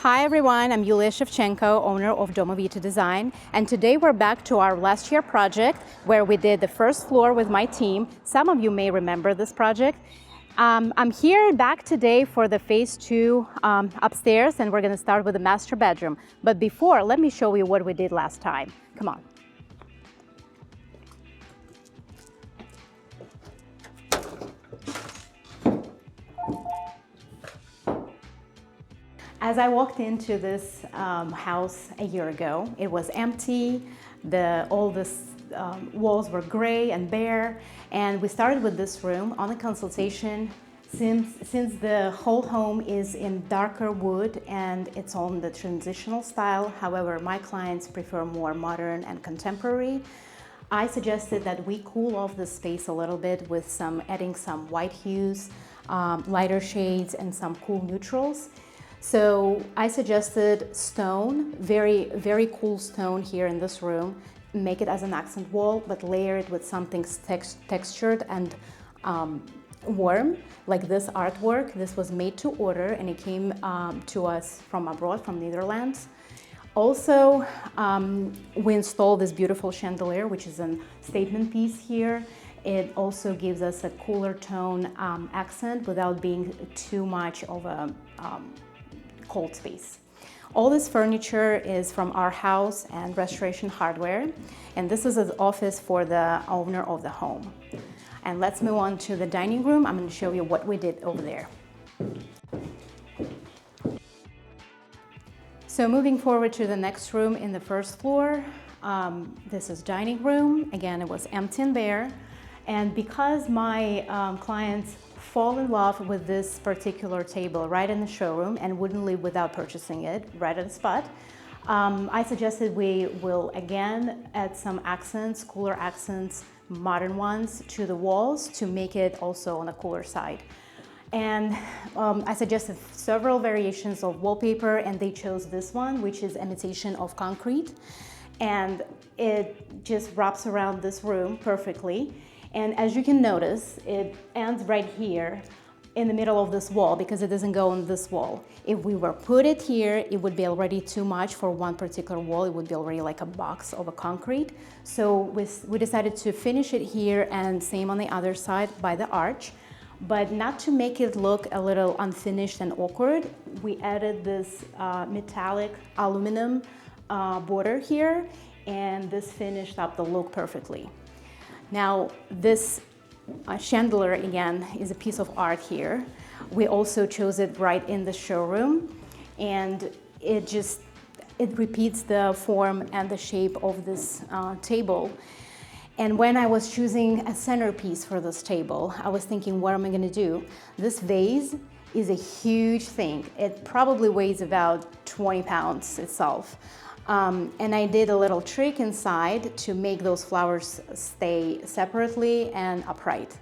Hi everyone, I'm Yulia Shevchenko, owner of Domovita Design, and today we're back to our last year project where we did the first floor with my team. Some of you may remember this project. I'm here back today for the phase 2 upstairs, and we're going to start with the master bedroom. But before, let me show you what we did last time. Come on. As I walked into this house a year ago, it was empty. All the walls were gray and bare, and we started with this room on a consultation. Since the whole home is in darker wood and it's on the transitional style, however, my clients prefer more modern and contemporary, I suggested that we cool off the space a little bit with adding some white hues, lighter shades, and some cool neutrals. So I suggested stone, very, very cool stone here in this room. Make it as an accent wall, but layer it with something textured and warm, like this artwork. This was made to order, and it came to us from abroad, from Netherlands. Also, we installed this beautiful chandelier, which is a statement piece here. It also gives us a cooler tone accent without being too much of a cold space. All this furniture is from our house and Restoration Hardware, and this is an office for the owner of the home. And let's move on to the dining room. I'm going to show you what we did over there. So moving forward to the next room in the first floor, this is dining room. Again, it was empty and bare. And because my clients fall in love with this particular table right in the showroom and wouldn't leave without purchasing it right at the spot, I suggested we will again add some accents, cooler accents, modern ones to the walls to make it also on the cooler side. And I suggested several variations of wallpaper, and they chose this one, which is imitation of concrete. And it just wraps around this room perfectly. And as you can notice, it ends right here in the middle of this wall because it doesn't go on this wall. If we were put it here, it would be already too much for one particular wall. It would be already like a box of a concrete. So we decided to finish it here, and same on the other side by the arch. But not to make it look a little unfinished and awkward, we added this metallic aluminum border here, and this finished up the look perfectly. Now, this chandelier, again, is a piece of art here. We also chose it right in the showroom, and it repeats the form and the shape of this table. And when I was choosing a centerpiece for this table, I was thinking, what am I gonna do? This vase is a huge thing. It probably weighs about 20 pounds itself. And I did a little trick inside to make those flowers stay separately and upright.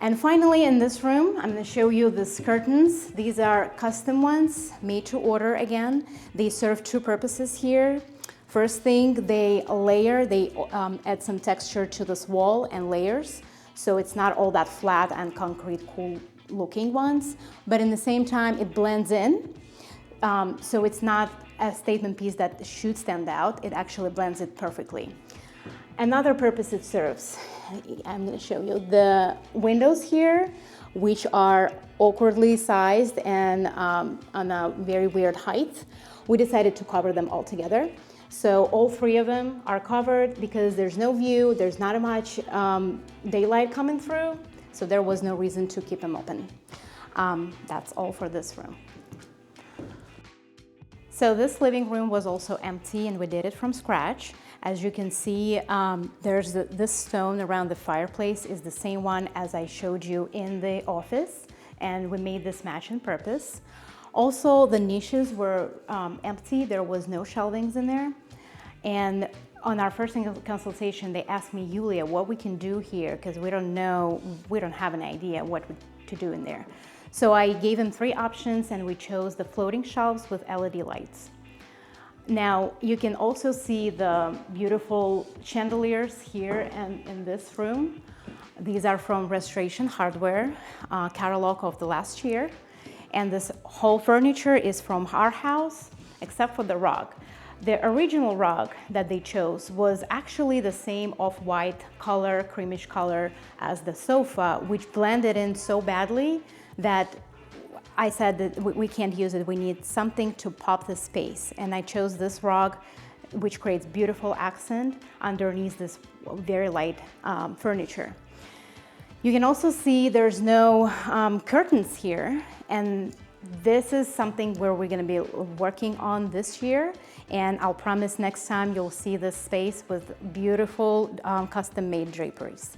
And finally, in this room, I'm going to show you these curtains. These are custom ones, made to order again. They serve two purposes here. First thing, they add some texture to this wall and layers, so it's not all that flat and concrete cool looking ones, but in the same time, it blends in. So it's not a statement piece that should stand out. It actually blends it perfectly. Another purpose it serves, I'm going to show you the windows here, which are awkwardly sized and on a very weird height. We decided to cover them all together. So all three of them are covered because there's no view, there's not much daylight coming through, so there was no reason to keep them open. That's all for this room. So this living room was also empty, and we did it from scratch. As you can see, there's this stone around the fireplace is the same one as I showed you in the office, and we made this match on purpose. Also, the niches were empty. There was no shelvings in there. And on our first consultation, they asked me, Yulia, what we can do here, because we don't have an idea what to do in there. So I gave them three options, and we chose the floating shelves with LED lights. Now, you can also see the beautiful chandeliers here and in this room. These are from Restoration Hardware, catalog of the last year. and this whole furniture is from our house, except for the rug. The original rug that they chose was actually the same off-white color, creamish color as the sofa, which blended in so badly that I said that we can't use it. We need something to pop the space. And I chose this rug, which creates beautiful accent underneath this very light furniture. You can also see there's no curtains here, and this is something where we're going to be working on this year, and I'll promise next time you'll see this space with beautiful custom-made draperies.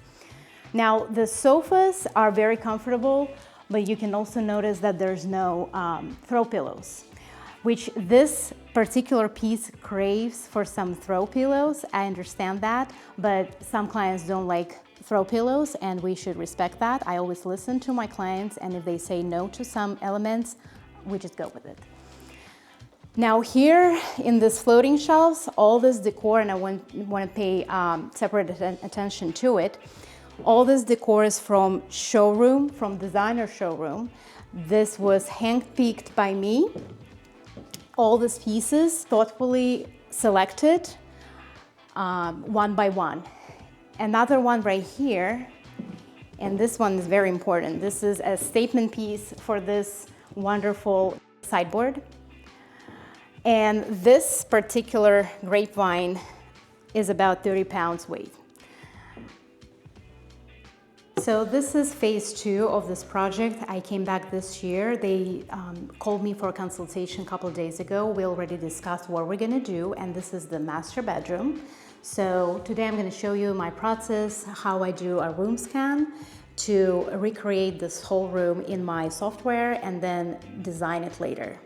Now, the sofas are very comfortable, but you can also notice that there's no throw pillows, which this particular piece craves for some throw pillows. I understand that, but some clients don't like throw pillows, and we should respect that. I always listen to my clients, and if they say no to some elements, we just go with it. Now here in this floating shelves, all this decor, and I want to pay separate attention to it, all this decor is from showroom, from designer showroom. This was hand-picked by me. All these pieces thoughtfully selected one by one. Another one right here, and this one is very important. This is a statement piece for this wonderful sideboard. And this particular grapevine is about 30 pounds weight. So this is phase 2 of this project. I came back this year. They called me for a consultation a couple of days ago. We already discussed what we're gonna do, and this is the master bedroom. So today I'm going to show you my process, how I do a room scan to recreate this whole room in my software and then design it later.